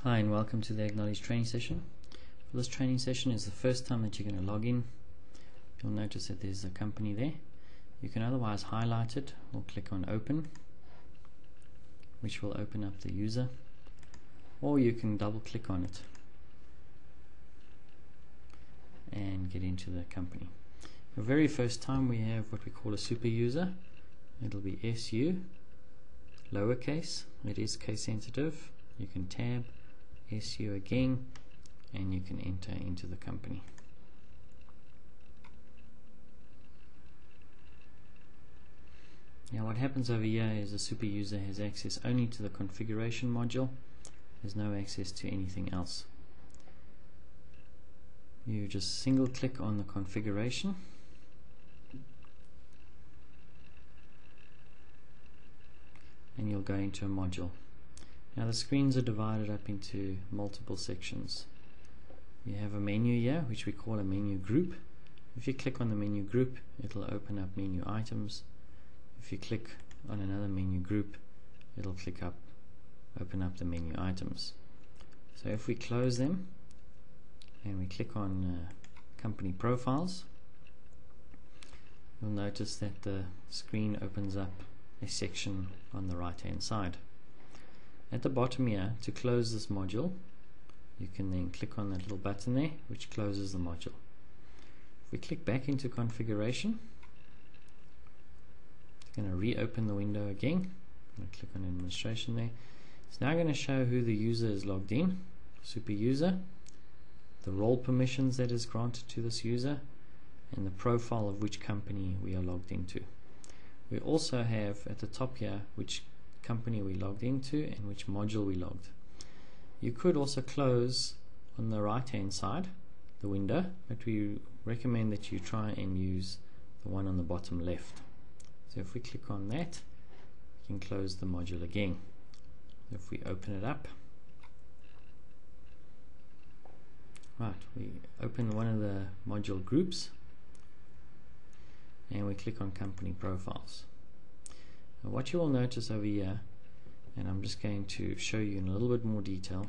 Hi and welcome to the Acknowledge training session. For this training session is the first time that you're going to log in. You'll notice that there's a company there. You can otherwise highlight it or click on open, which will open up the user, or you can double click on it and get into the company. The very first time we have what we call a super user. It'll be SU, lowercase, it is case sensitive. You can tab SU again and you can enter into the company. Now what happens over here is the super user has access only to the configuration module. There's no access to anything else. You just single click on the configuration and you'll go into a module. Now the screens are divided up into multiple sections. You have a menu here which we call a menu group. If you click on the menu group, it'll open up menu items. If you click on another menu group, it'll open up the menu items. So if we close them and we click on company profiles, you'll notice that the screen opens up a section on the right hand side. At the bottom here, to close this module, you can then click on that little button there which closes the module. If we click back into configuration, it's going to reopen the window again. I'm going to click on administration there. It's now going to show who the user is logged in, super user, the role permissions that is granted to this user, and the profile of which company we are logged into. We also have at the top here which company we logged into and which module we logged. You could also close on the right hand side the window, but we recommend that you try and use the one on the bottom left. So if we click on that, we can close the module again. If we open it up, right, we open one of the module groups and we click on company profiles. Now what you will notice over here, and I'm just going to show you in a little bit more detail,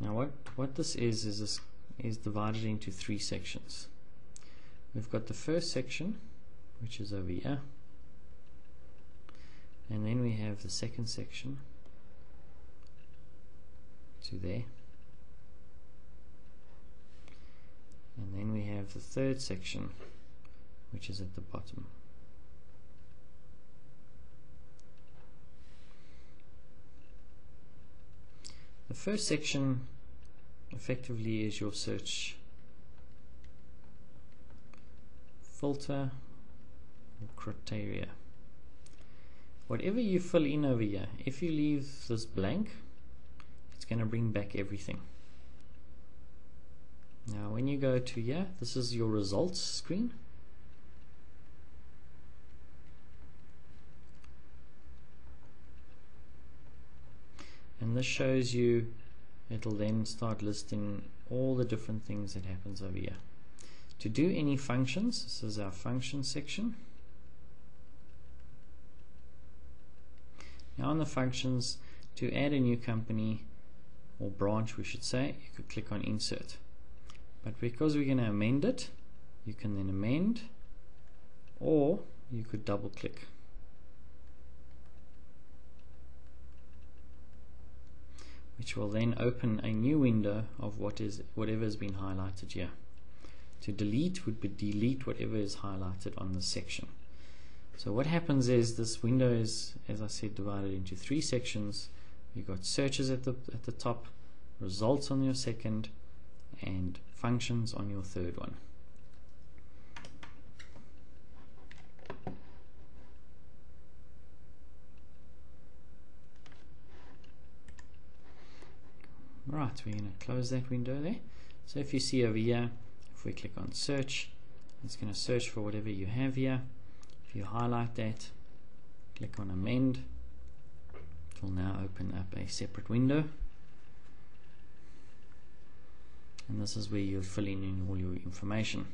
now what this is divided into three sections. We've got the first section, which is over here, and then we have the second section to there, and then we have the third section which is at the bottom. The first section effectively is your search filter or criteria. Whatever you fill in over here, if you leave this blank, it's going to bring back everything. Now when you go to here, this is your results screen. And this shows you, it'll then start listing all the different things that happens over here. To do any functions, this is our function section. Now on the functions, to add a new company or branch we should say, you could click on insert. But because we're going to amend it, you can then amend, or you could double click. Which will then open a new window of whatever has been highlighted here. To delete would be delete whatever is highlighted on the section. So what happens is this window is, as I said, divided into three sections. You've got searches at the top, results on your second, and functions on your third one. Right, we're going to close that window there. So if you see over here, if we click on search, it's going to search for whatever you have here. If you highlight that, click on amend, it will now open up a separate window. and this is where you'll fill in all your information.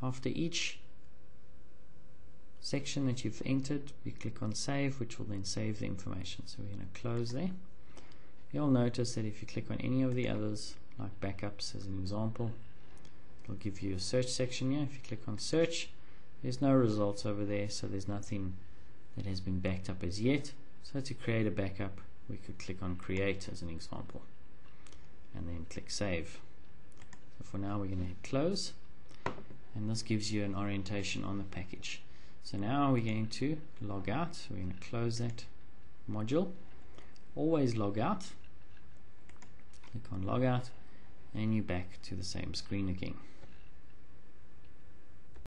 After each section that you've entered, we click on save, which will then save the information. So we're going to close there. You'll notice that if you click on any of the others, like backups as an example, it'll give you a search section here. If you click on search, there's no results over there, so there's nothing that has been backed up as yet. So to create a backup, we could click on create as an example and then click save. So for now we're going to hit close, and this gives you an orientation on the package. So now we're going to log out. We're going to close that module. Always log out. Click on log out, and you're back to the same screen again.